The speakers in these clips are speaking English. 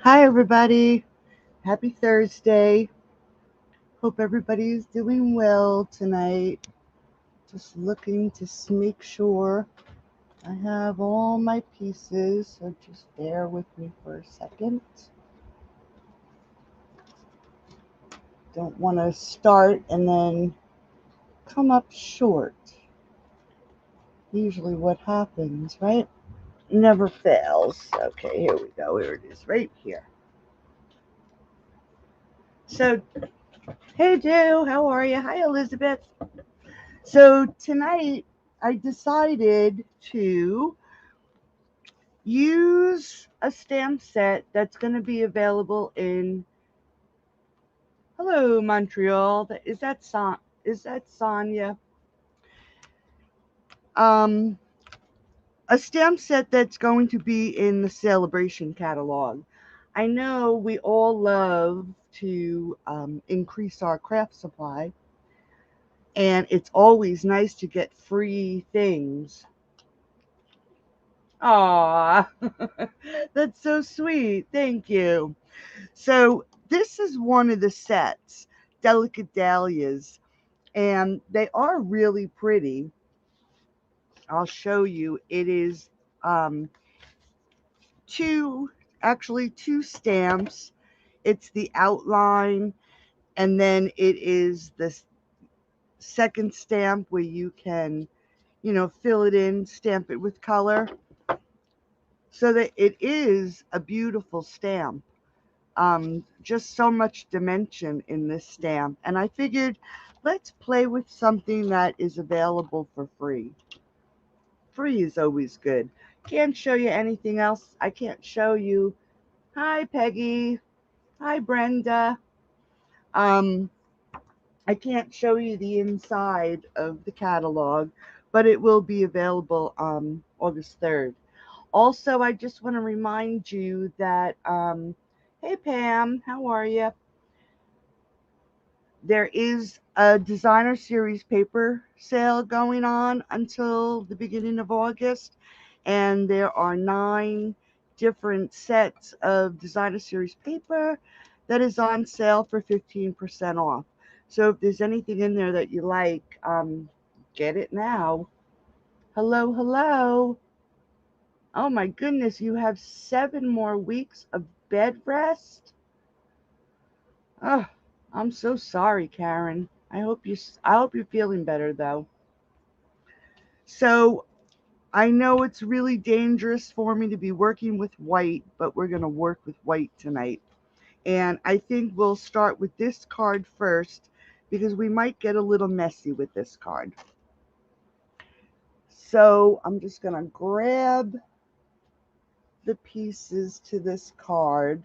Hi, everybody. Happy Thursday. Hope everybody's doing well tonight. Just looking to make sure I have all my pieces, so just bear with me for a second. Don't want to start and then come up short. Usually, what happens, right? Never fails. Okay, here we go. Here it is, right here. So, hey, Joe, how are you? Hi, Elizabeth. So, tonight I decided to use a stamp set that's going to be available in hello Montreal. Is that Sonia? Um, a stamp set that's going to be in the Sale-a-Bration catalog. I know we all love to increase our craft supply, and it's always nice to get free things. Aw, that's so sweet. Thank you. So this is one of the sets, Delicate Dahlias, and they are really pretty. I'll show you. It is um, two, actually two stamps. It's the outline, and then it is the second stamp where you can, fill it in, stamp it with color, so that it is a beautiful stamp. Just so much dimension in this stamp. And I figured let's play with something that is available for free. Free is always good. Can't show you anything else. I can't show you. Hi, Peggy. Hi, Brenda. Um, I can't show you the inside of the catalog, but it will be available August 3rd. Also, I just want to remind you that, hey, Pam, how are you? There is a designer series paper sale going on until the beginning of August, and there are 9 different sets of designer series paper that is on sale for 15% off. So if there's anything in there that you like, get it now. Hello, hello. Oh my goodness, you have 7 more weeks of bed rest? Oh, I'm so sorry, Karen. I hope you're feeling better though. So, I know it's really dangerous for me to be working with white, but we're going to work with white tonight. And I think we'll start with this card first because we might get a little messy with this card. So, I'm just going to grab the pieces to this card,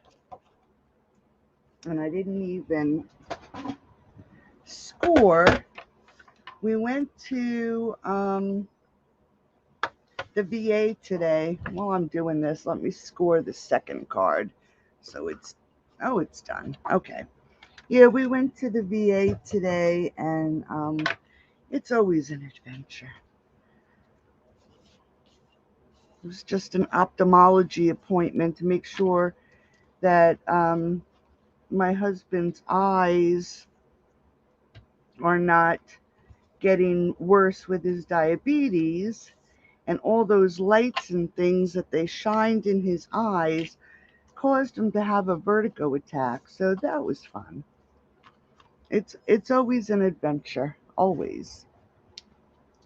and I didn't even score. We went to the VA today. While I'm doing this, let me score the second card. So it's done. Okay. Yeah, we went to the VA today, and it's always an adventure. It was just an ophthalmology appointment to make sure that my husband's eyes are not getting worse with his diabetes, and all those lights and things that they shined in his eyes caused him to have a vertigo attack. So that was fun. It's always an adventure, always.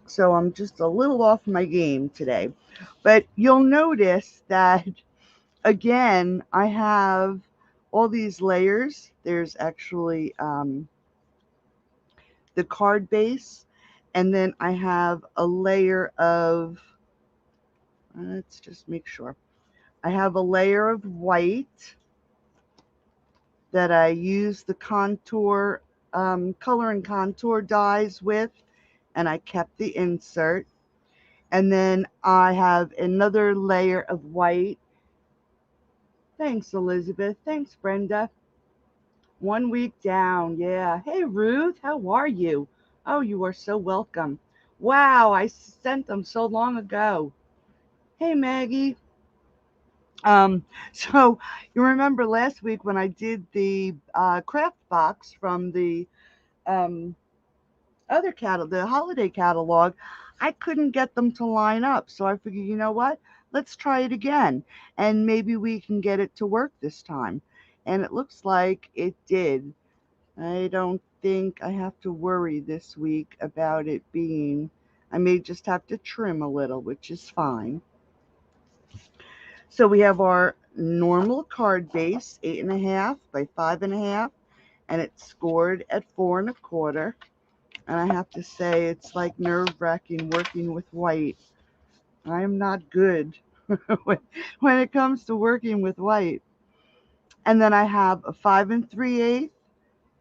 So I'm just a little off my game today. But you'll notice that again I have all these layers. There's actually the card base, and then I have a layer of, let's just make sure. I have a layer of white that I use the contour, color and contour dies with, and I kept the insert. And then I have another layer of white. Thanks, Elizabeth. Thanks, Brenda. 1 week down. Yeah. Hey, Ruth. How are you? Oh, you are so welcome. Wow, I sent them so long ago. Hey, Maggie. So you remember last week when I did the craft box from the um, the holiday catalog, I couldn't get them to line up. So I figured, you know what? Let's try it again, and maybe we can get it to work this time. And it looks like it did. I don't think I have to worry this week about it being. I may just have to trim a little, which is fine. So we have our normal card base, 8.5 by 5.5, and it's scored at 4.25. And I have to say, it's like nerve-wracking working with white. I am not good when it comes to working with white. And then I have a 5 3/8,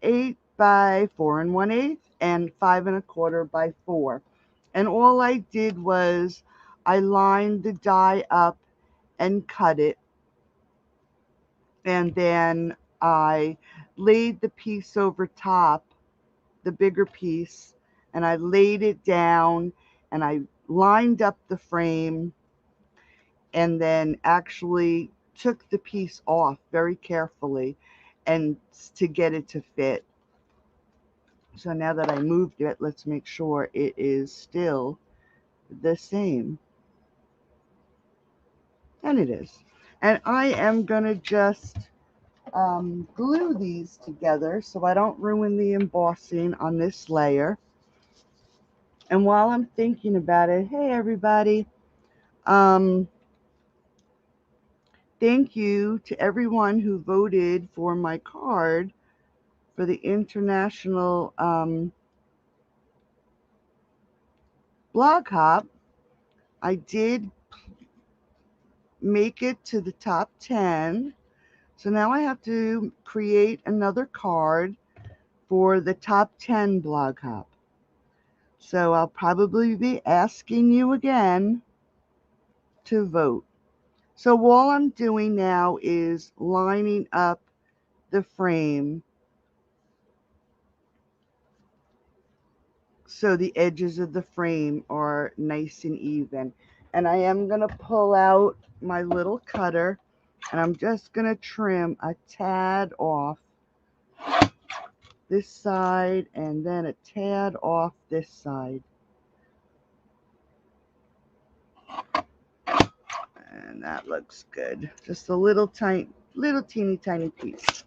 8 by 4 1/8, and 5 1/4 by 4. And all I did was I lined the die up and cut it, and then I laid the piece over top, the bigger piece, and I laid it down, and I lined up the frame, and then actually took the piece off very carefully and to get it to fit. So now that I moved it, let's make sure it is still the same. And it is. And I am going to just glue these together so I don't ruin the embossing on this layer. And while I'm thinking about it, hey everybody, um, thank you to everyone who voted for my card for the International Blog Hop. I did make it to the top 10. So now I have to create another card for the top 10 Blog Hop. So I'll probably be asking you again to vote. So all I'm doing now is lining up the frame so the edges of the frame are nice and even. And I am going to pull out my little cutter, and I'm just going to trim a tad off this side and then a tad off this side. And that looks good. Just a little teeny tiny piece.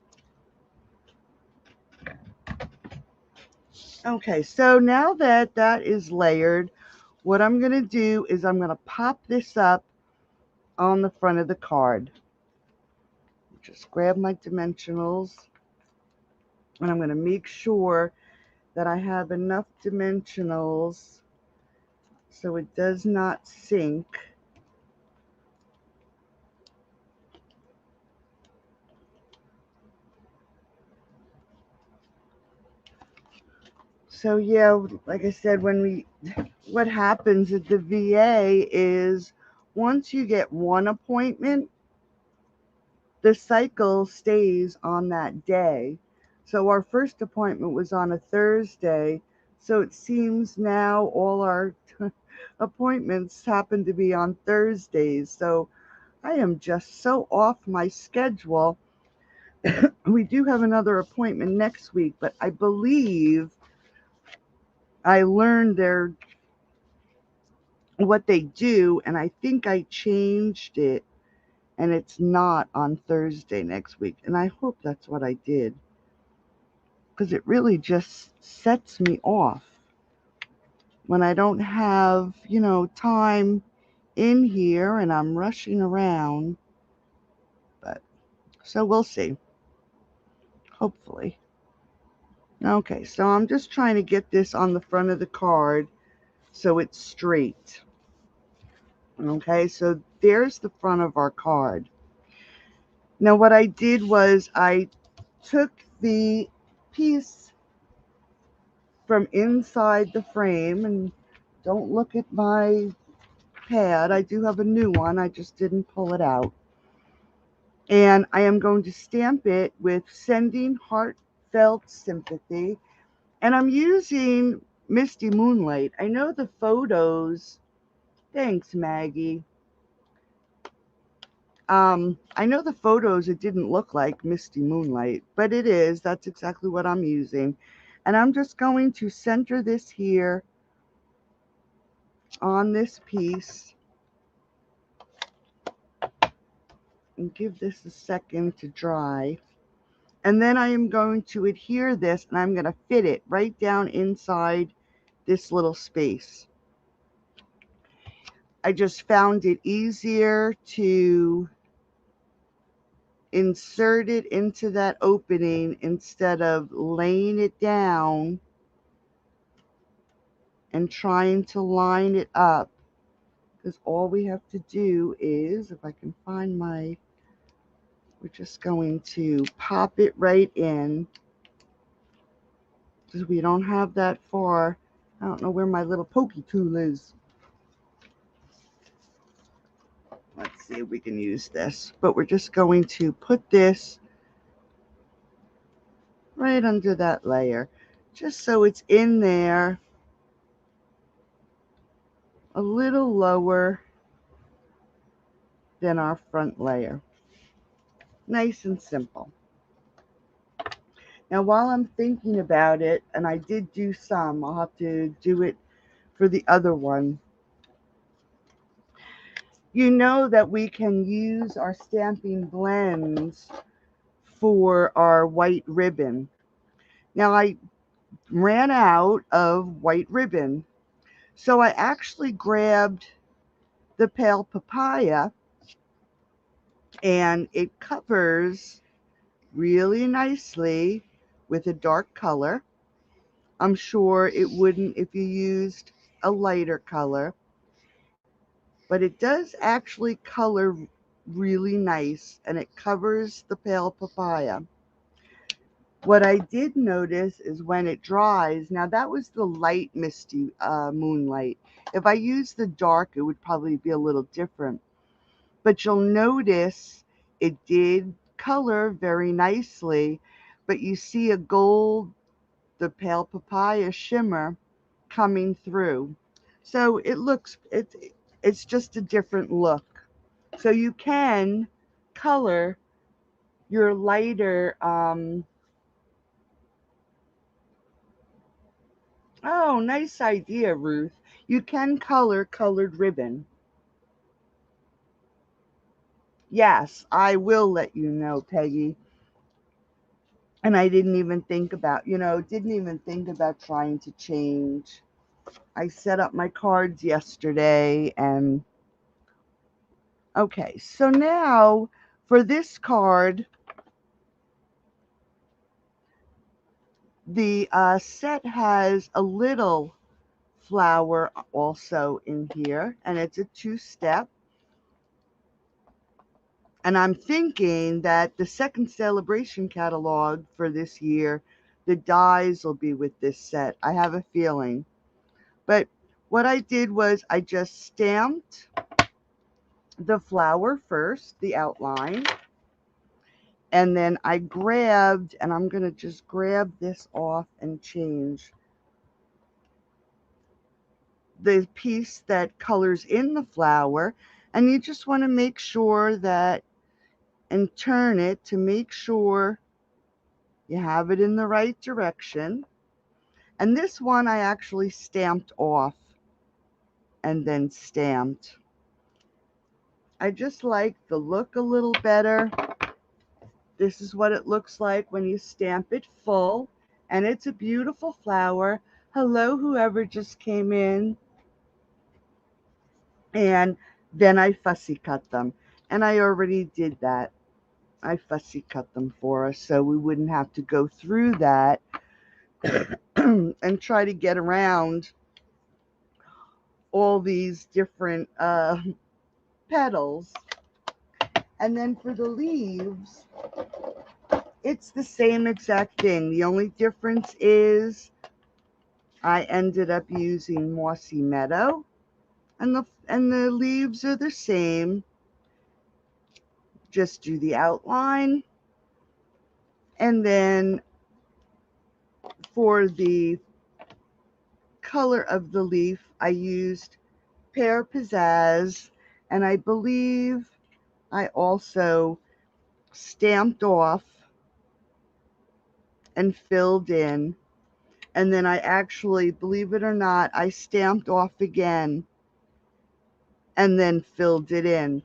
Okay, so now that that is layered, what I'm going to do is I'm going to pop this up on the front of the card. Just grab my dimensionals, and I'm going to make sure that I have enough dimensionals so it does not sink. So yeah, like I said, what happens at the VA is once you get one appointment, the cycle stays on that day. So our first appointment was on a Thursday. So it seems now all our appointments happen to be on Thursdays. So I am just so off my schedule. We do have another appointment next week, but I believe I learned what they do, and I think I changed it, and it's not on Thursday next week. And I hope that's what I did, because it really just sets me off when I don't have, time in here and I'm rushing around. But so we'll see. Hopefully. Okay, so I'm just trying to get this on the front of the card so it's straight. Okay, so there's the front of our card. Now what I did was I took the piece from inside the frame, and don't look at my pad. I do have a new one. I just didn't pull it out. And I am going to stamp it with Sending Heartfelt Sympathy. And I'm using Misty Moonlight. I know the photos. Thanks, Maggie. I know the photos, it didn't look like misty moonlight, but it is. That's exactly what I'm using. And I'm just going to center this here on this piece and give this a second to dry. And then I am going to adhere this and I'm going to fit it right down inside this little space. I just found it easier to insert it into that opening instead of laying it down and trying to line it up, because all we have to do is, if I can find my, we're just going to pop it right in, because we don't have that far. I don't know where my little pokey tool is. Let's see if we can use this, but we're just going to put this right under that layer, just so it's in there a little lower than our front layer. Nice and simple. Now, while I'm thinking about it, and I did do some, I'll have to do it for the other one. You know that we can use our stamping blends for our white ribbon. Now, I ran out of white ribbon, so I actually grabbed the pale papaya, and it covers really nicely with a dark color. I'm sure it wouldn't if you used a lighter color, but it does actually color really nice, and it covers the pale papaya. What I did notice is when it dries, now that was the light misty moonlight. If I used the dark, it would probably be a little different. But you'll notice it did color very nicely, but you see a gold, the pale papaya shimmer coming through. So it looks, it's just a different look. So you can color your lighter, oh, nice idea, Ruth. You can color colored ribbon. Yes, I will let you know, Peggy. And I didn't even think about, didn't even think about trying to change. I set up my cards yesterday and okay, so now for this card, the set has a little flower also in here, and it's a two-step. And I'm thinking that the second Sale-a-Bration catalog for this year, the dies will be with this set. I have a feeling. But what I did was I just stamped the flower first, the outline, and then I grabbed, and I'm going to just grab this off and change the piece that colors in the flower. And you just want to make sure that, and turn it to make sure you have it in the right direction. And this one I actually stamped off and then stamped. I just like the look a little better. This is what it looks like when you stamp it full, and it's a beautiful flower. Hello, whoever just came in. And then I fussy cut them, and I already did that. I fussy cut them for us so we wouldn't have to go through that and try to get around all these different petals. And then for the leaves, it's the same exact thing. The only difference is I ended up using Mossy Meadow, and the leaves are the same. Just do the outline, and then for the color of the leaf, I used Pear Pizzazz, and I believe I also stamped off and filled in. And then I actually, believe it or not, I stamped off again and then filled it in.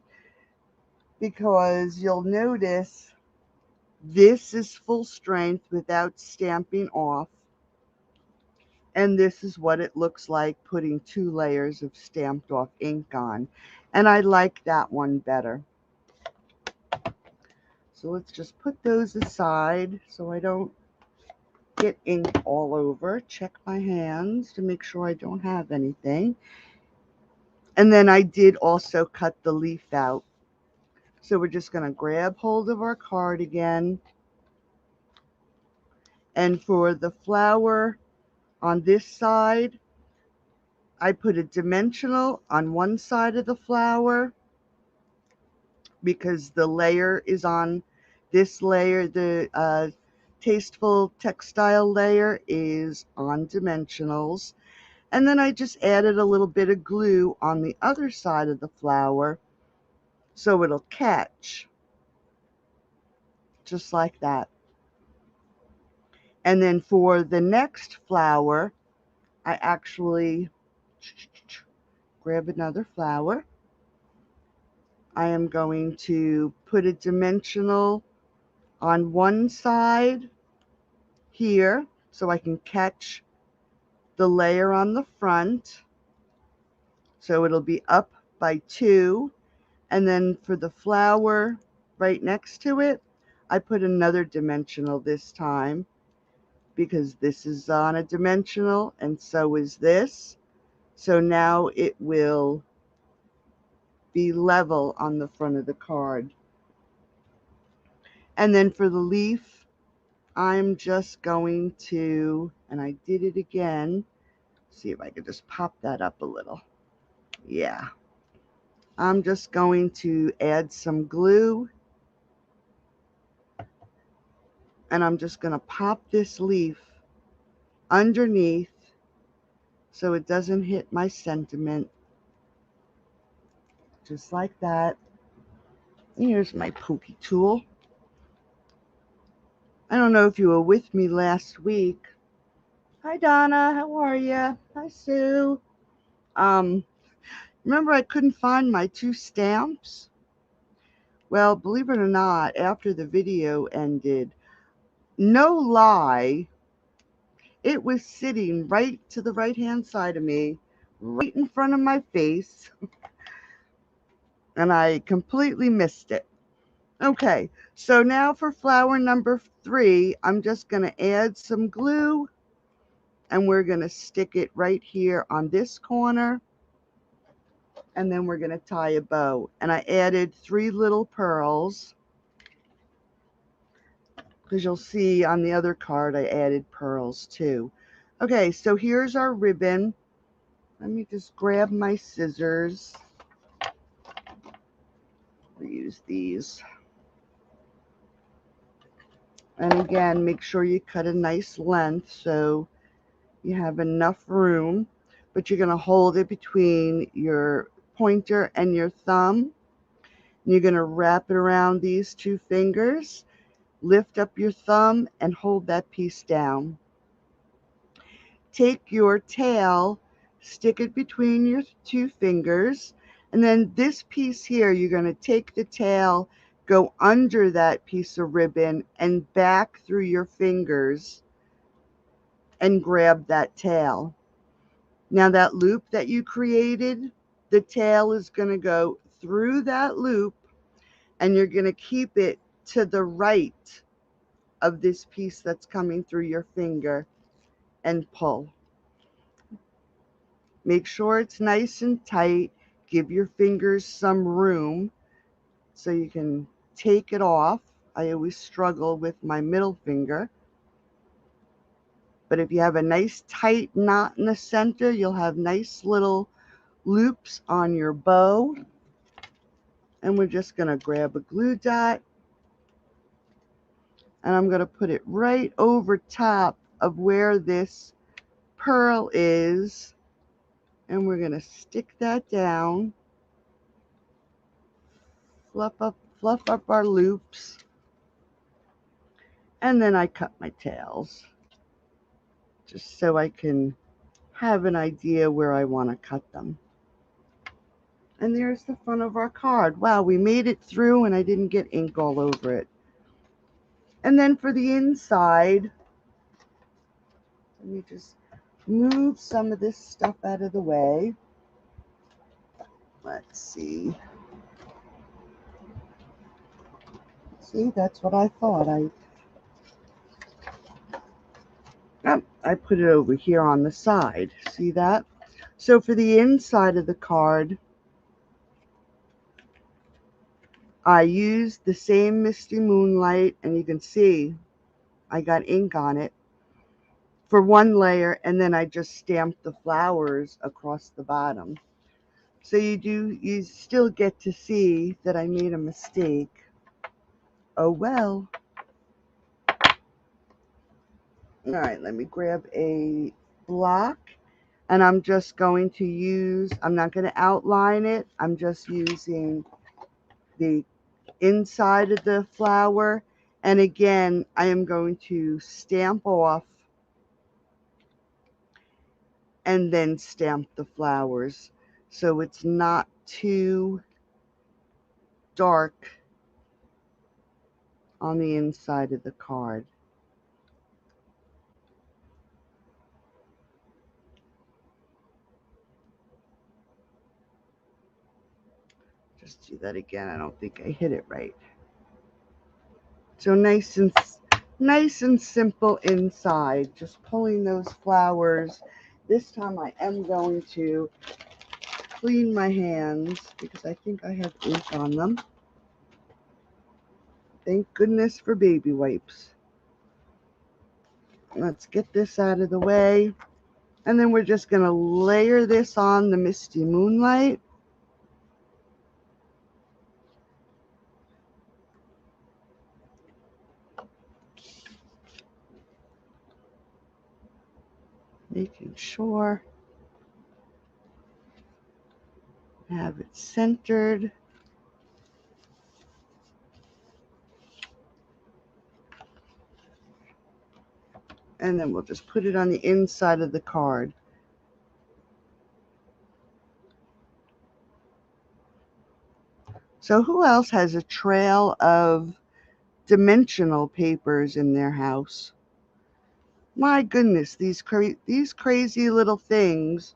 Because you'll notice this is full strength without stamping off. And this is what it looks like putting 2 layers of stamped off ink on. And I like that one better. So let's just put those aside so I don't get ink all over. Check my hands to make sure I don't have anything. And then I did also cut the leaf out. So we're just going to grab hold of our card again. And for the flower on this side, I put a dimensional on one side of the flower because the layer is on this layer. The Tasteful Textile layer is on dimensionals. And then I just added a little bit of glue on the other side of the flower so it'll catch, just like that. And then for the next flower, I actually grab another flower. I am going to put a dimensional on one side here so I can catch the layer on the front. So it'll be up by 2. And then for the flower right next to it, I put another dimensional this time because this is on a dimensional and so is this. So now it will be level on the front of the card. And then for the leaf, I'm just going to, and I did it again, see if I could just pop that up a little. Yeah. I'm just going to add some glue, and I'm just going to pop this leaf underneath so it doesn't hit my sentiment. Just like that. Here's my pokey tool. I don't know if you were with me last week. Hi Donna, how are you? Hi Sue. Remember I couldn't find my 2 stamps? Well, believe it or not, after the video ended, no lie, it was sitting right to the right-hand side of me, right in front of my face, and I completely missed it. Okay, so now for flower number 3, I'm just going to add some glue, and we're going to stick it right here on this corner, and then we're going to tie a bow. And I added 3 little pearls, because you'll see on the other card I added pearls too. Okay, so here's our ribbon. Let me just grab my scissors. We'll use these. And again, make sure you cut a nice length so you have enough room. But you're going to hold it between your pointer and your thumb. You're going to wrap it around these 2 fingers. Lift up your thumb and hold that piece down. Take your tail, stick it between your 2 fingers, and then this piece here, you're going to take the tail, go under that piece of ribbon and back through your fingers and grab that tail. Now that loop that you created, the tail is going to go through that loop and you're going to keep it to the right of this piece that's coming through your finger and pull. Make sure it's nice and tight. Give your fingers some room so you can take it off. I always struggle with my middle finger. But if you have a nice tight knot in the center, you'll have nice little loops on your bow. And we're just going to grab a glue dot. And I'm going to put it right over top of where this pearl is. And we're going to stick that down. fluff up our loops. And then I cut my tails just so I can have an idea where I want to cut them. And there's the front of our card. Wow, we made it through and I didn't get ink all over it. And then for the inside, let me just move some of this stuff out of the way. Let's see. See, that's what I thought. I put it over here on the side. See that? So for the inside of the card, I used the same Misty Moonlight, and you can see I got ink on it for one layer, and then I just stamped the flowers across the bottom. So you still get to see that I made a mistake. Oh well. All right, let me grab a block, and I'm just going to use, I'm not going to outline it, I'm just using the inside of the flower, and again I am going to stamp off and then stamp the flowers so it's not too dark on the inside of the card. Just do that again. I don't think I hit it right. So nice and simple inside. Just pulling those flowers. This time I am going to clean my hands because I think I have ink on them. Thank goodness for baby wipes. Let's get this out of the way. And then we're just going to layer this on the Misty Moonlight. Making sure I have it centered. And then we'll just put it on the inside of the card. So who else has a trail of dimensional papers in their house? My goodness, these crazy little things.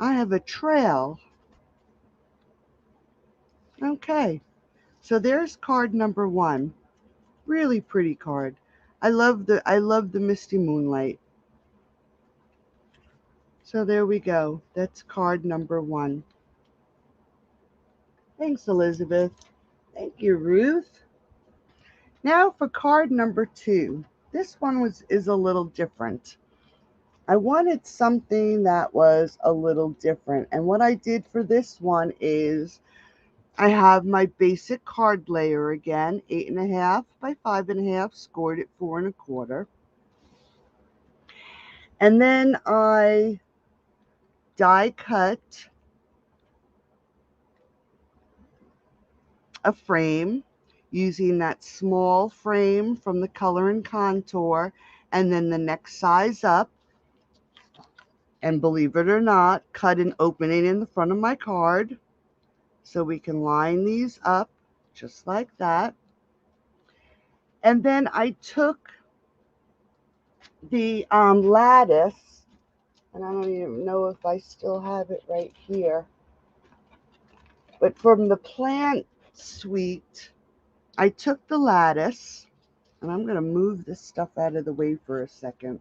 I have a trail. Okay, so there's card number 1. Really pretty card. I love the Misty Moonlight. So there we go. That's card number 1. Thanks, Elizabeth. Thank you, Ruth. Now for card number 2. This one is a little different. I wanted something that was a little different. And what I did for this one is I have my basic card layer again, 8.5 by 5.5, scored at 4 1/4. And then I die cut a frame using that small frame from the Color and Contour, and then the next size up. And believe it or not, cut an opening in the front of my card so we can line these up just like that. And then I took the lattice, and I don't even know if I still have it right here, but from the plant suite, I took the lattice, and I'm going to move this stuff out of the way for a second.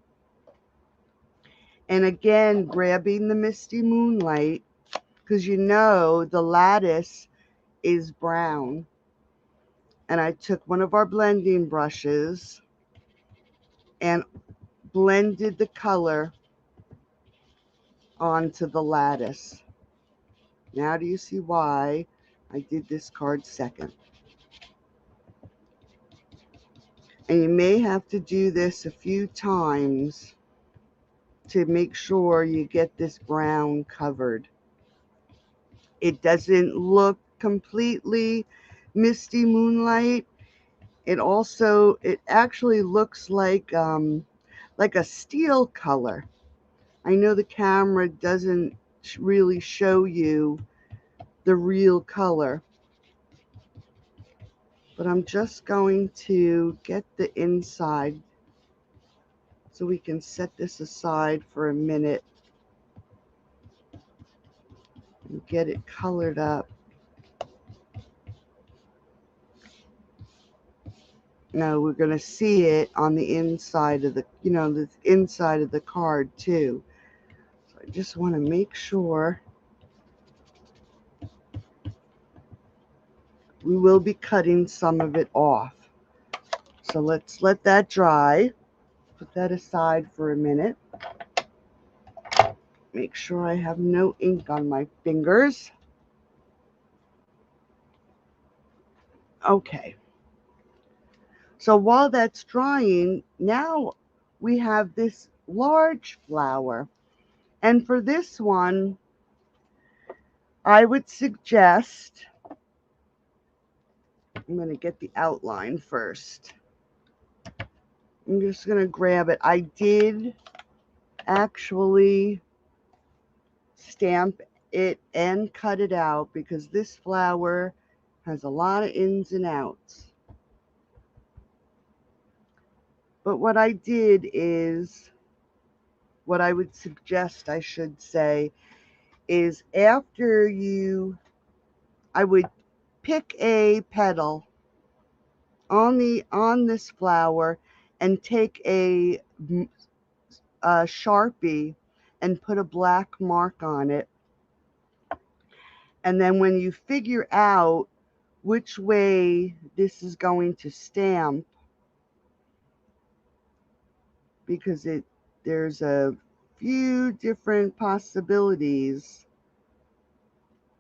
And again, grabbing the Misty Moonlight, because you know the lattice is brown. And I took one of our blending brushes and blended the color onto the lattice. Now do you see why I did this card second? And you may have to do this a few times to make sure you get this brown covered. It doesn't look completely misty moonlight. It actually looks like a steel color. I know the camera doesn't really show you the real color, but I'm just going to get the inside so we can set this aside for a minute and get it colored up. Now we're going to see it on the inside of the inside of the card too. So I just want to make sure. We will be cutting some of it off. So let's let that dry. Put that aside for a minute. Make sure I have no ink on my fingers. Okay. So while that's drying, now we have this large flower. And for this one, I would suggest, I'm going to get the outline first. I'm just going to grab it. I did actually stamp it and cut it out because this flower has a lot of ins and outs. But what I did is, what I would suggest, I should say, is I would pick a petal on this flower and take a Sharpie and put a black mark on it. And then when you figure out which way this is going to stamp, because there's a few different possibilities,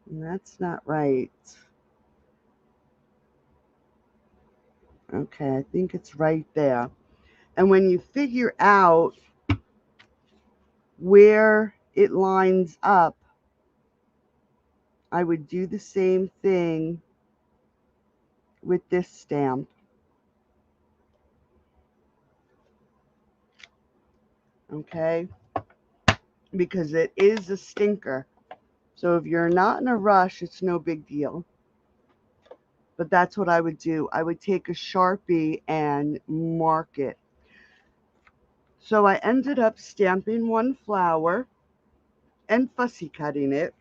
and that's not right. Okay, I think it's right there. And when you figure out where it lines up, I would do the same thing with this stamp. Okay, because it is a stinker. So if you're not in a rush, it's no big deal. But that's what I would do. I would take a Sharpie and mark it. So I ended up stamping one flower and fussy cutting it.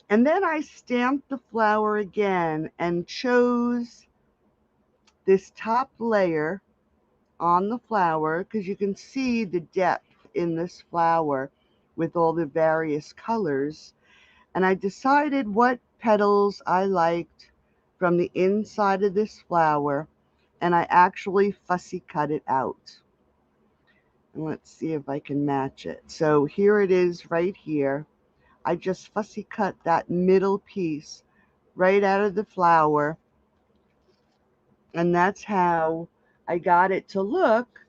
And then I stamped the flower again and chose this top layer on the flower because you can see the depth in this flower with all the various colors. And I decided what petals I liked from the inside of this flower, and I actually fussy cut it out. And let's see if I can match it. So here it is right here. I just fussy cut that middle piece right out of the flower, and that's how I got it to look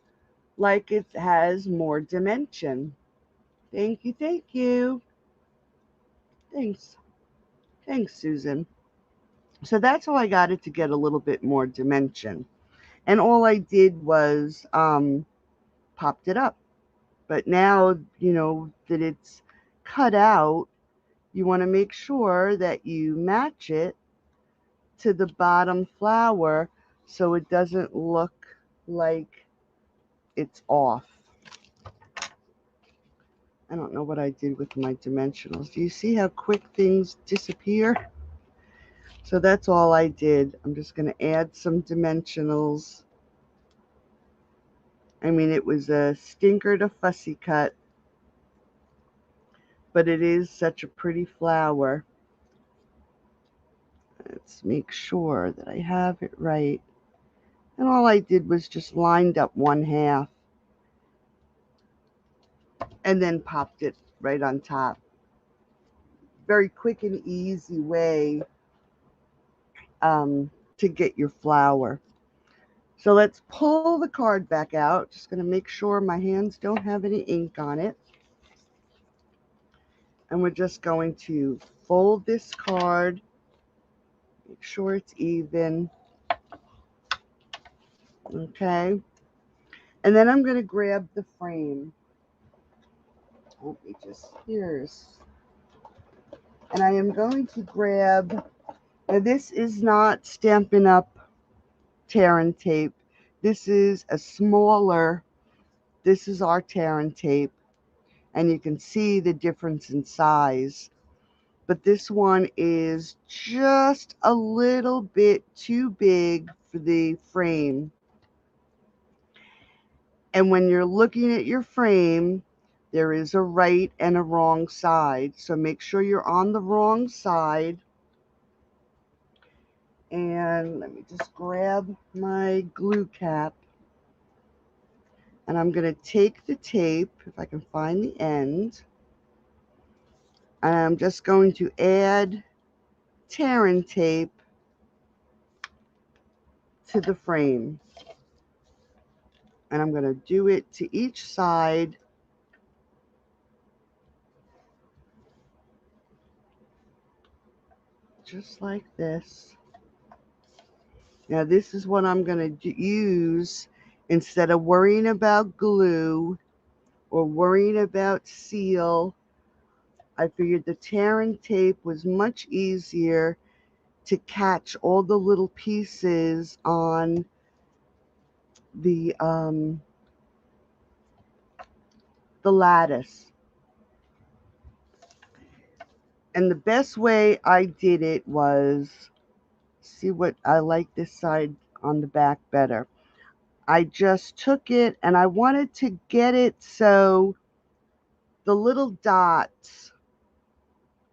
like it has more dimension. Thank you, thank you. Thanks. Thanks, Susan. So that's how I got it to get a little bit more dimension. And all I did was popped it up. But now, that it's cut out, you want to make sure that you match it to the bottom flower so it doesn't look like it's off. I don't know what I did with my dimensionals. Do you see how quick things disappear? So that's all I did. I'm just going to add some dimensionals. I mean, it was a stinker to fussy cut, but it is such a pretty flower. Let's make sure that I have it right. And all I did was just lined up one half and then popped it right on top. Very quick and easy way to get your flower. So let's pull the card back out. Just going to make sure my hands don't have any ink on it. And we're just going to fold this card, make sure it's even. Okay. And then I'm going to grab the frame. Let me just, here's, and I am going to grab, now this is not Stampin' Up! Tear and tape. This is a smaller, this is our tear and tape. And you can see the difference in size. But this one is just a little bit too big for the frame. And when you're looking at your frame, there is a right and a wrong side. So make sure you're on the wrong side. And let me just grab my glue cap. And I'm going to take the tape, if I can find the end. And I'm just going to add tear and tape to the frame. And I'm going to do it to each side. Just like this. Now this is what I'm going to use instead of worrying about glue or worrying about seal. I figured the tear and tape was much easier to catch all the little pieces on the lattice. And the best way I did it was, see what I like this side on the back better. I just took it and I wanted to get it so the little dots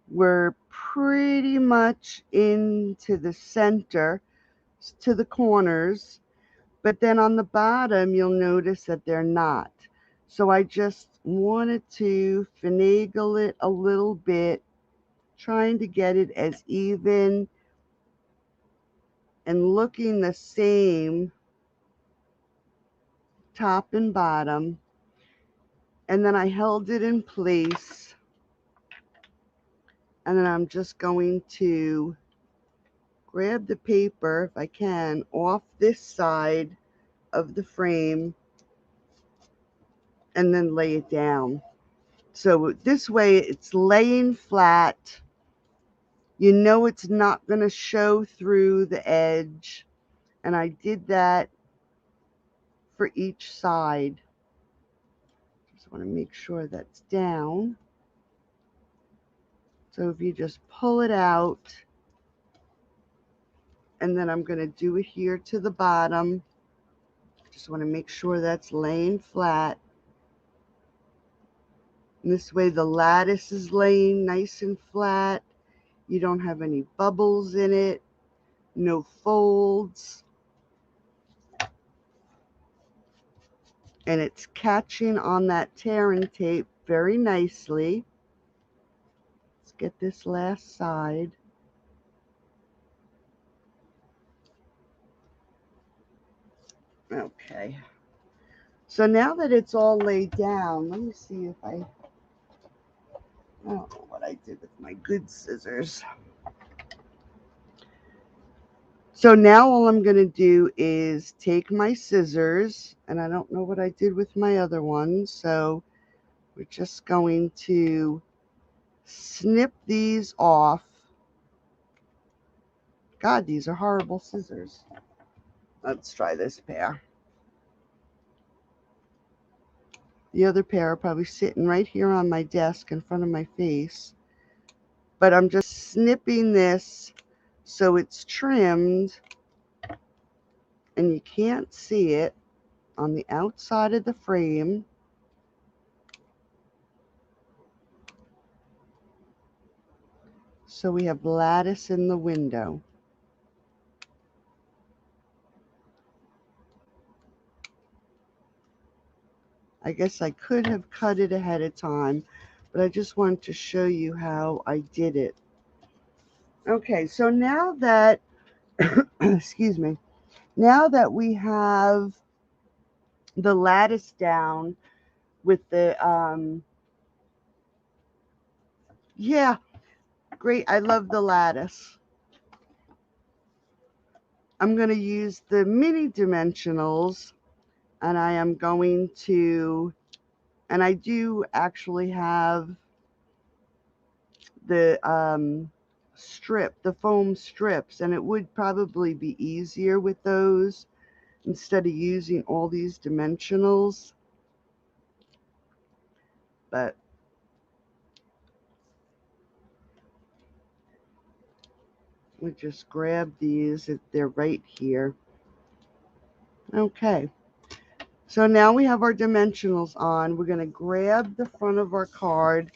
were pretty much into the center, to the corners, but then on the bottom you'll notice that they're not. So I just wanted to finagle it a little bit, trying to get it as even and looking the same top and bottom. And then I held it in place, and then I'm just going to grab the paper, if I can, off this side of the frame and then lay it down. So this way it's laying flat. You know it's not going to show through the edge. And I did that for each side. Just want to make sure that's down. So if you just pull it out, and then I'm going to do it here to the bottom. Just want to make sure that's laying flat. And this way the lattice is laying nice and flat. You don't have any bubbles in it, no folds. And it's catching on that tear and tape very nicely. Let's get this last side. Okay. So now that it's all laid down, let me see if I don't know what I did with my good scissors. So now all I'm going to do is take my scissors, and I don't know what I did with my other ones, so we're just going to snip these off. God, these are horrible scissors. Let's try this pair. The other pair are probably sitting right here on my desk in front of my face. But I'm just snipping this so it's trimmed and you can't see it on the outside of the frame. So we have lattice in the window. I guess I could have cut it ahead of time, but I just wanted to show you how I did it. Okay, so now that, excuse me, now that we have the lattice down with the Yeah, great. I love the lattice. I'm going to use the mini dimensionals, and I am going to, and I do actually have the the foam strips, and it would probably be easier with those instead of using all these dimensionals. But we just grab these, they're right here. Okay, so now we have our dimensionals on. We're going to grab the front of our card,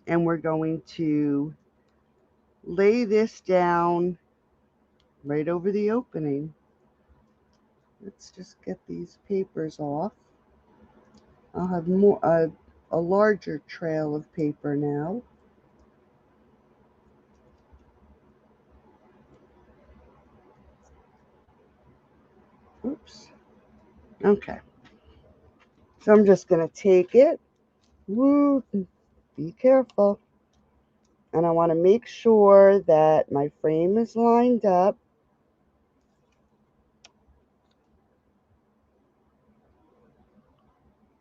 and we're going to lay this down right over the opening. Let's just get these papers off. I'll have a larger trail of paper now. Oops. Okay. So I'm just going to take it. Woo, be careful. And I want to make sure that my frame is lined up.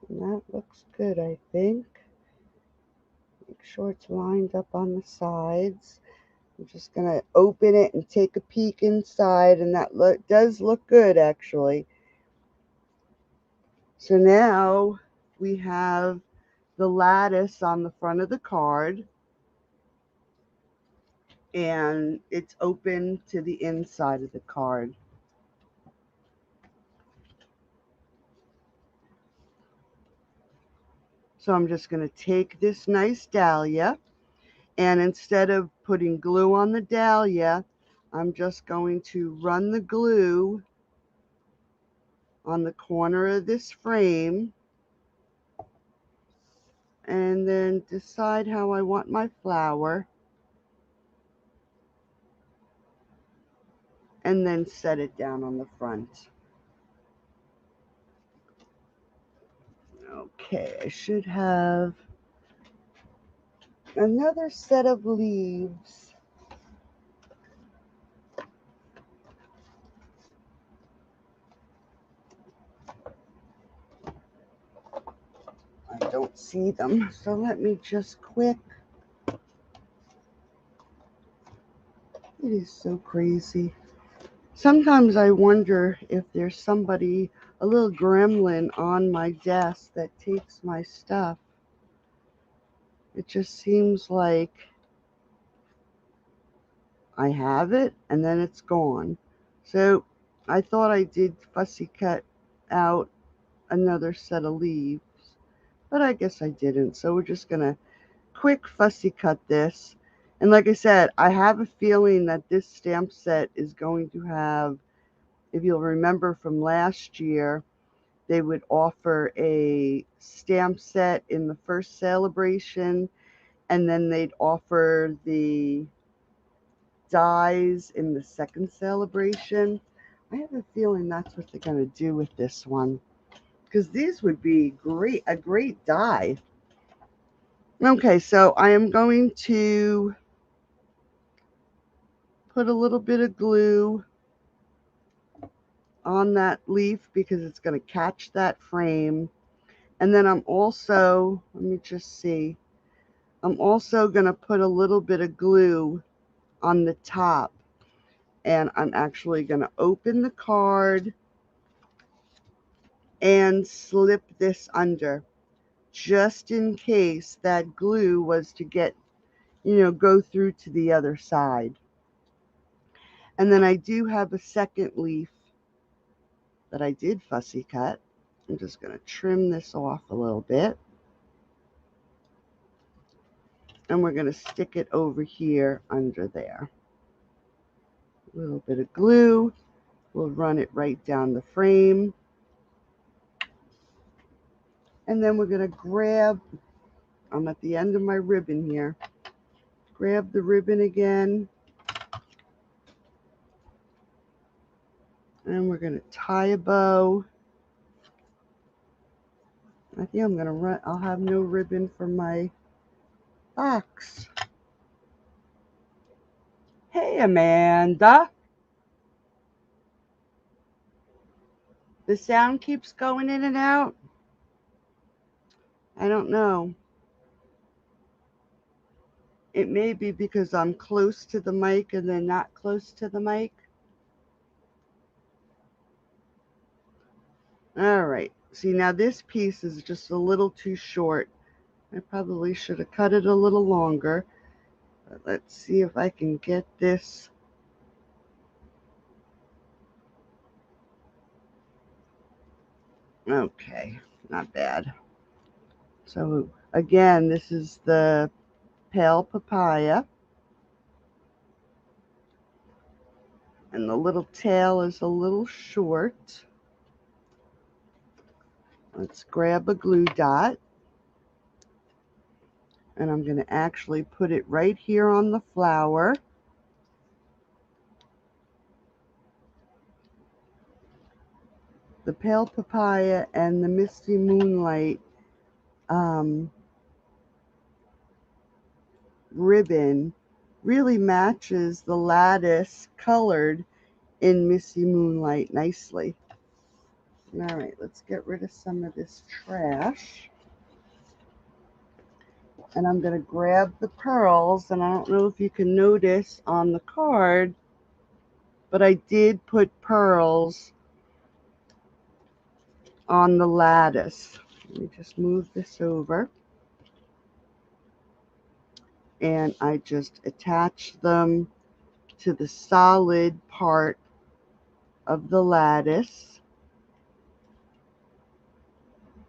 And that looks good, I think. Make sure it's lined up on the sides. I'm just going to open it and take a peek inside, and that does look good, actually. So now we have the lattice on the front of the card, and it's open to the inside of the card. So I'm just going to take this nice dahlia, and instead of putting glue on the dahlia, I'm just going to run the glue on the corner of this frame, and then decide how I want my flower, and then set it down on the front. Okay, I should have another set of leaves. I don't see them, so let me just quick. It is so crazy. Sometimes I wonder if there's somebody, a little gremlin on my desk that takes my stuff. It just seems like I have it and then it's gone. So I thought I did fussy cut out another set of leaves, but I guess I didn't. So we're just going to quick fussy cut this. And like I said, I have a feeling that this stamp set is going to have, if you'll remember from last year, they would offer a stamp set in the first Sale-a-Bration, and then they'd offer the dies in the second Sale-a-Bration. I have a feeling that's what they're going to do with this one, because these would be a great die. Okay, so I am going to put a little bit of glue on that leaf because it's going to catch that frame. And then I'm also, let me just see, I'm also going to put a little bit of glue on the top. And I'm actually going to open the card and slip this under, just in case that glue was to get, go through to the other side. And then I do have a second leaf that I did fussy cut. I'm just going to trim this off a little bit. And we're going to stick it over here under there. A little bit of glue. We'll run it right down the frame. And then we're going to grab, I'm at the end of my ribbon here. Grab the ribbon again. And we're going to tie a bow. I think I'm gonna run. I'll have no ribbon for my box. Hey, Amanda. The sound keeps going in and out. I don't know. It may be because I'm close to the mic and then not close to the mic. All right. See, now this piece is just a little too short. I probably should have cut it a little longer. But let's see if I can get this. Okay, not bad. So again, this is the pale papaya. And the little tail is a little short. Let's grab a glue dot. And I'm going to actually put it right here on the flower. The pale papaya and the misty moonlight ribbon really matches the lattice colored in misty moonlight nicely. All right, let's get rid of some of this trash. And I'm going to grab the pearls, and I don't know if you can notice on the card, but I did put pearls on the lattice. Let me just move this over. And I just attach them to the solid part of the lattice.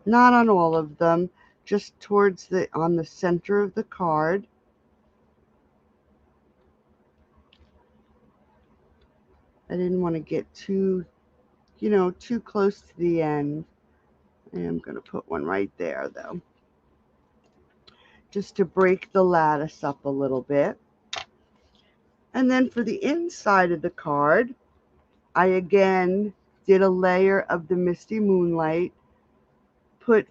Not on all of them, just towards on the center of the card. I didn't want to get too close to the end. I am going to put one right there though, just to break the lattice up a little bit. And then for the inside of the card, I again did a layer of the misty moonlight, put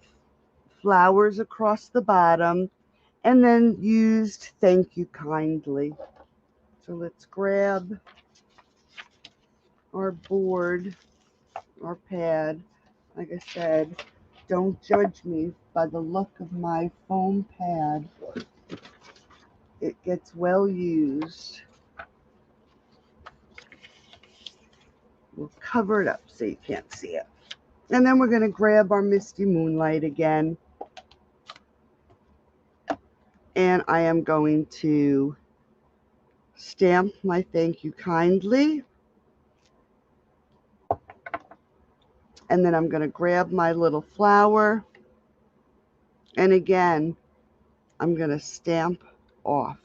flowers across the bottom, and then used thank you kindly. So let's grab our board, our pad. Like I said, don't judge me by the look of my foam pad. It gets well used. We'll cover it up so you can't see it. And then we're going to grab our misty moonlight again. And I am going to stamp my thank you kindly. And then I'm going to grab my little flower. And again, I'm going to stamp off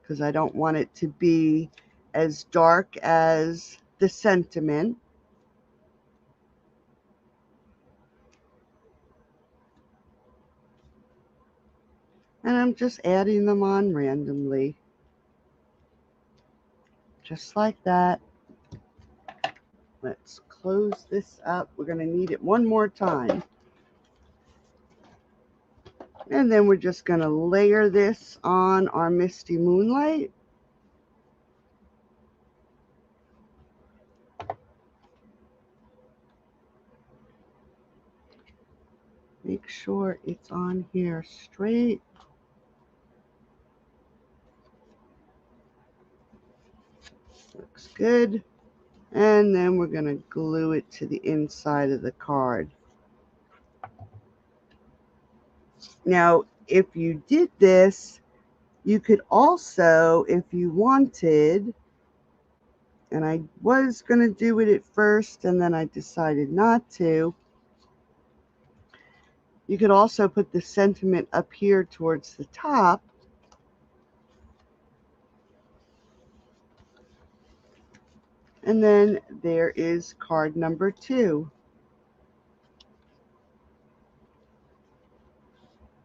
because I don't want it to be as dark as the sentiment. And I'm just adding them on randomly. Just like that. Let's close this up. We're going to need it one more time. And then we're just going to layer this on our misty moonlight. Make sure it's on here straight. Looks good. And then we're going to glue it to the inside of the card. Now, if you did this, you could also, if you wanted, and I was going to do it at first and then I decided not to, you could also put the sentiment up here towards the top. And then there is card number 2.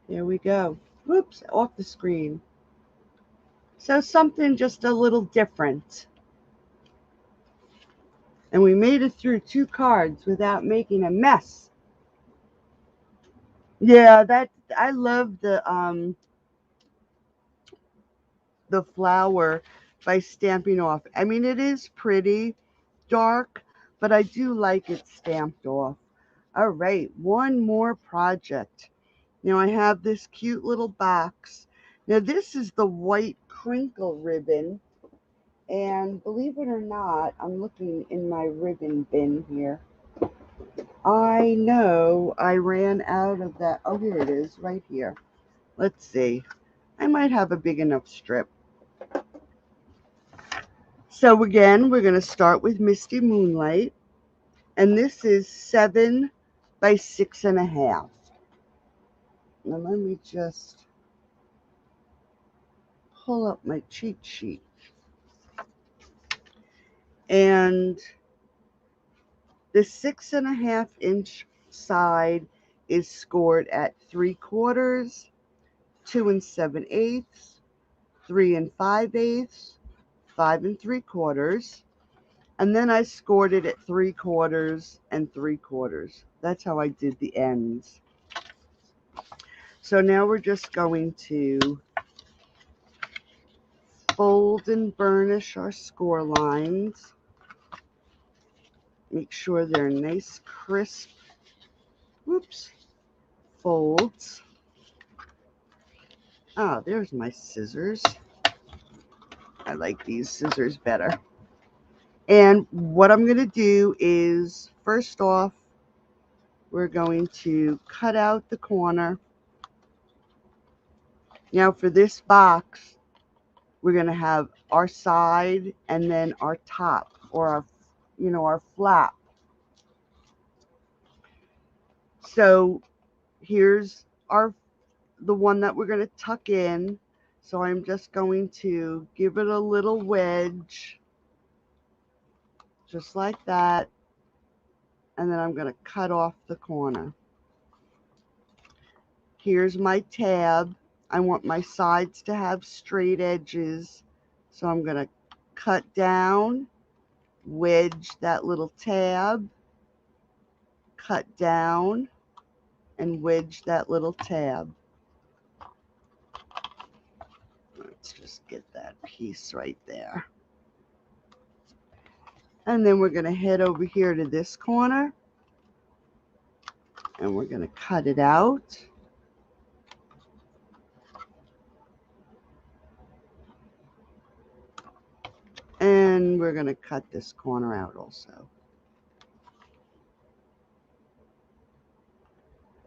There we go. Whoops, off the screen. So something just a little different. And we made it through 2 cards without making a mess. Yeah, that I love the flower by Stamping Off. I mean, it is pretty dark, but I do like it stamped off. All right, one more project. Now I have this cute little box. Now this is the white crinkle ribbon, and believe it or not, I'm looking in my ribbon bin here. I know I ran out of that. Oh, here it is, right here. Let's see. I might have a big enough strip. So again, we're going to start with Misty Moonlight, and this is 7 by 6.5. Now let me just pull up my cheat sheet. And the 6.5 inch side is scored at 3/4, 2 7/8, 3 5/8, 5 3/4, and then I scored it at 3/4 and 3/4. That's how I did the ends. So now we're just going to fold and burnish our score lines. Make sure they're nice, crisp, whoops, folds. Ah, there's my scissors. I like these scissors better. And what I'm going to do is, first off, we're going to cut out the corner. Now for this box, we're going to have our side and then our top, or our flap. So here's the one that we're going to tuck in. So I'm just going to give it a little wedge, just like that. And then I'm going to cut off the corner. Here's my tab. I want my sides to have straight edges. So I'm going to cut down, wedge that little tab, cut down, and wedge that little tab. Let's just get that piece right there. And then we're going to head over here to this corner, and we're going to cut it out. And we're going to cut this corner out also.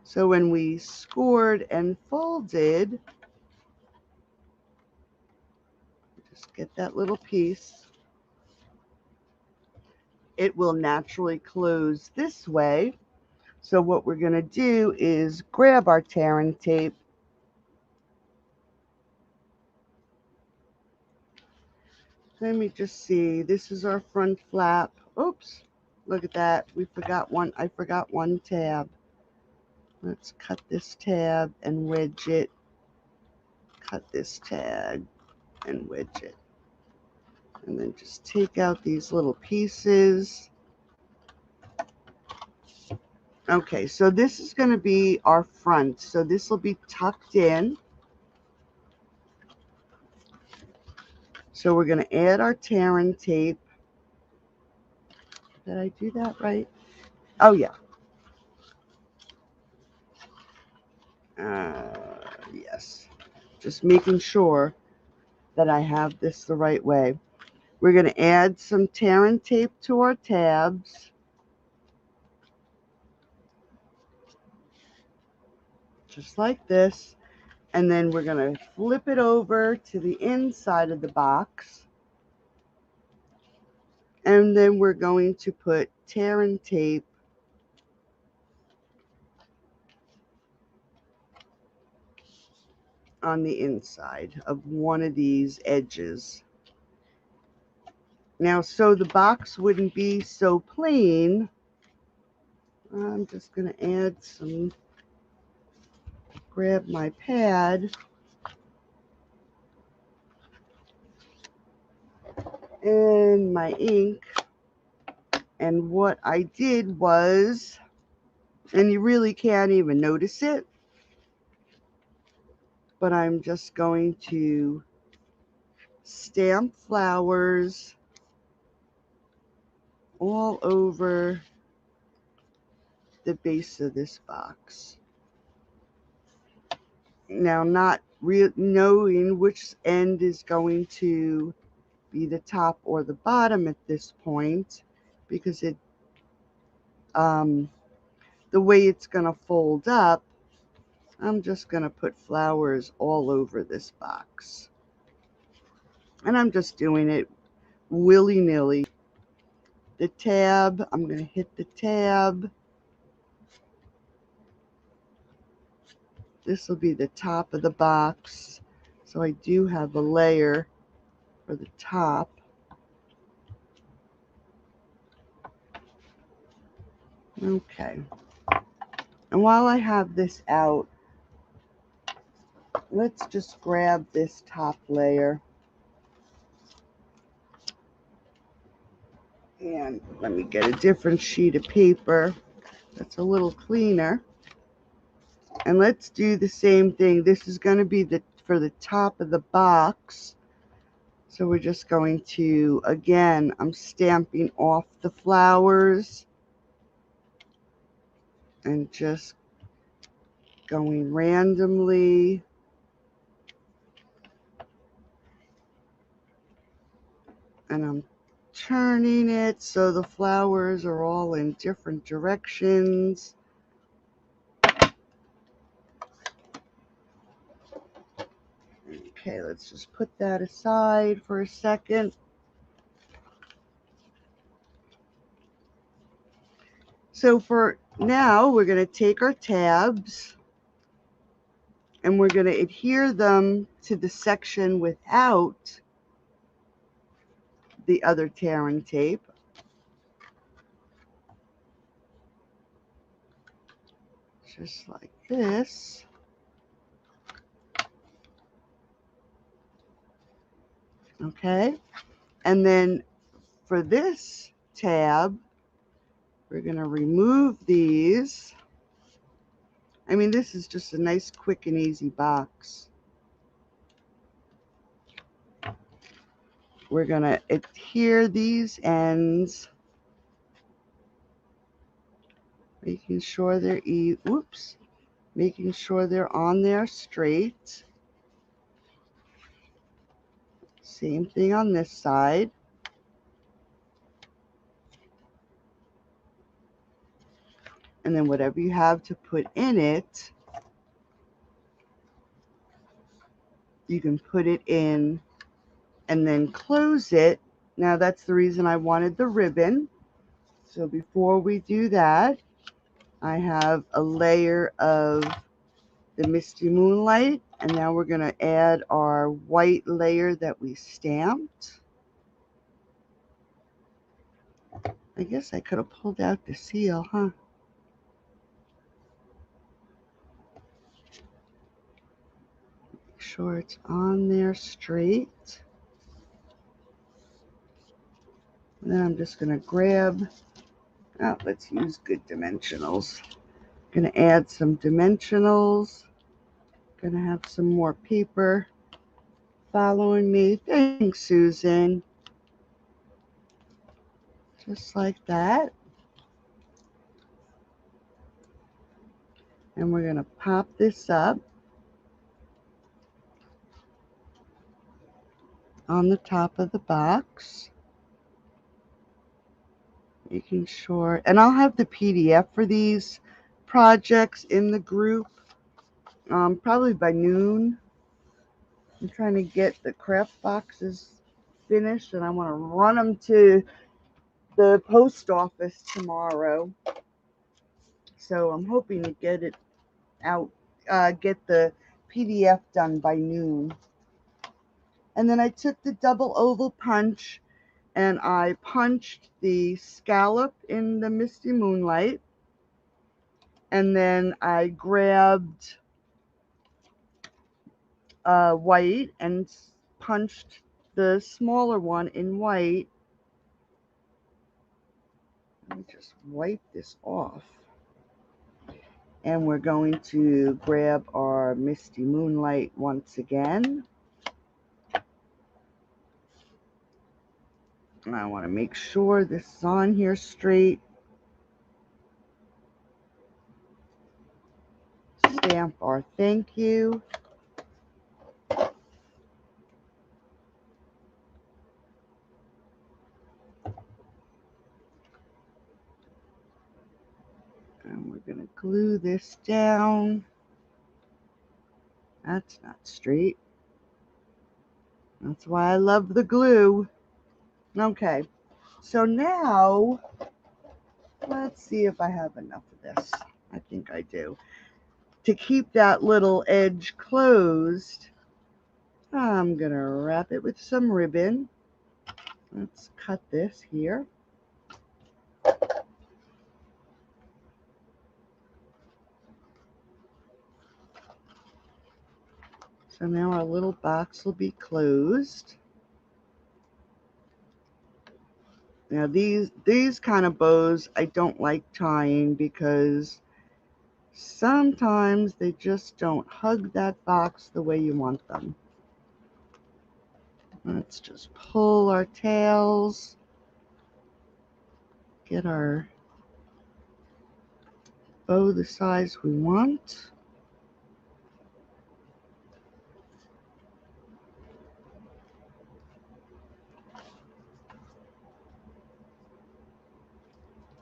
So when we scored and folded, just get that little piece. It will naturally close this way. So what we're going to do is grab our tear and tape. Let me just see. This is our front flap. Oops, look at that. I forgot one tab. Let's cut this tab and wedge it. Cut this tab and wedge it. And then just take out these little pieces. Okay, so this is going to be our front. So this will be tucked in. So we're going to add our tear and tape. Did I do that right? Oh, yeah. Yes. Just making sure that I have this the right way. We're going to add some tear and tape to our tabs. Just like this. And then we're going to flip it over to the inside of the box. And then we're going to put tear and tape on the inside of one of these edges. Now, so the box wouldn't be so plain, I'm just going to add some, grab my pad and my ink. And what I did was, and you really can't even notice it, but I'm just going to stamp flowers all over the base of this box. Now, not knowing which end is going to be the top or the bottom at this point, because it the way it's going to fold up, I'm just going to put flowers all over this box. And I'm just doing it willy-nilly. The tab, I'm going to hit the tab. This will be the top of the box. So I do have a layer for the top. Okay. And while I have this out, let's just grab this top layer. And let me get a different sheet of paper that's a little cleaner. And let's do the same thing. This is going to be for the top of the box. So we're just going to, again, I'm stamping off the flowers and just going randomly. And I'm turning it so the flowers are all in different directions. Okay, let's just put that aside for a second. So for now, we're going to take our tabs and we're going to adhere them to the section without the other tearing tape. Just like this. Okay, and then for this tab, we're going to remove these. I mean, this is just a nice, quick, and easy box. We're going to adhere these ends, making sure they're making sure they're on there straight. Same thing on this side. And then whatever you have to put in it, you can put it in and then close it. Now that's the reason I wanted the ribbon. So before we do that, I have a layer of the Misty Moonlight, and now we're going to add our white layer that we stamped. I guess I could have pulled out the seal, huh? Make sure it's on there straight. And then I'm just going to grab, let's use good dimensionals. Going to add some dimensionals. Going to have some more paper following me. Thanks, Susan. Just like that. And we're going to pop this up on the top of the box. Making sure, and I'll have the PDF for these projects in the group probably by noon. I'm trying to get the craft boxes finished, and I want to run them to the post office tomorrow. So I'm hoping to get it out, get the PDF done by noon. And then I took the double oval punch and I punched the scallop in the Misty Moonlight. And then I grabbed white and punched the smaller one in white. Let me just wipe this off. And we're going to grab our our Misty Moonlight once again. And I want to make sure this is on here straight. Stamp our thank you. And we're going to glue this down. That's not straight. That's why I love the glue. Okay, so now let's see if I have enough of this. I think I do. To keep that little edge closed, I'm going to wrap it with some ribbon. Let's cut this here. So now our little box will be closed. Now these kind of bows I don't like tying because sometimes they just don't hug that box the way you want them. Let's just pull our tails, get our bow the size we want.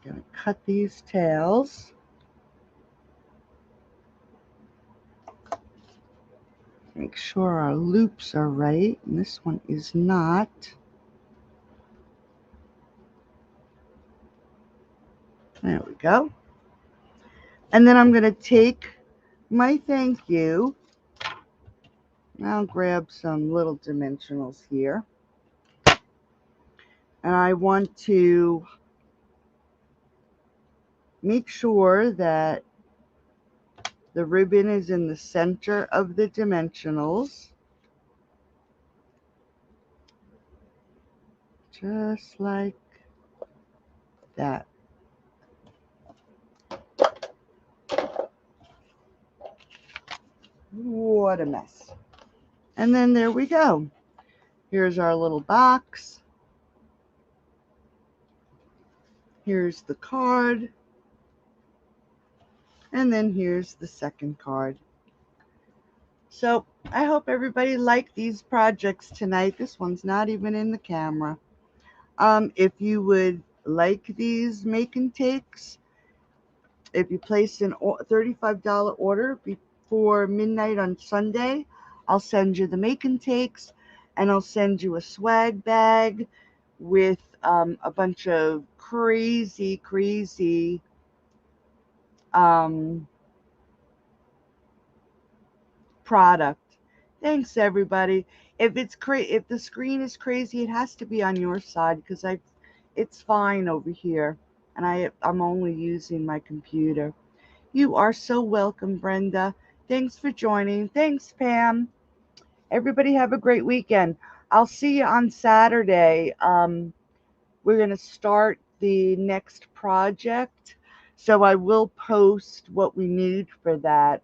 Gonna cut these tails. Make sure our loops are right, and this one is not. There we go. And then I'm gonna take my thank you. I'll grab some little dimensionals here. And I want to make sure that the ribbon is in the center of the dimensionals. Just like that. What a mess. And then there we go. Here's our little box. Here's the card. And then here's the second card. So I hope everybody liked these projects tonight. This one's not even in the camera. If you would like these make and takes, if you place an $35 order before midnight on Sunday, I'll send you the make and takes, and I'll send you a swag bag with a bunch of crazy product. Thanks everybody. If the screen is crazy, it has to be on your side because it's fine over here, and I'm only using my computer. You are so welcome, Brenda. Thanks for joining. Thanks, Pam. Everybody have a great weekend. I'll see you on Saturday. We're going to start the next project, so I will post what we need for that.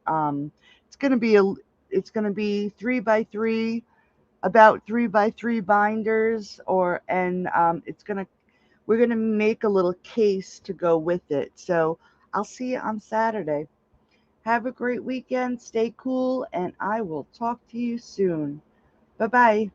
It's going to be 3x3, about 3x3 binders, we're going to make a little case to go with it. So I'll see you on Saturday. Have a great weekend. Stay cool, and I will talk to you soon. Bye-bye.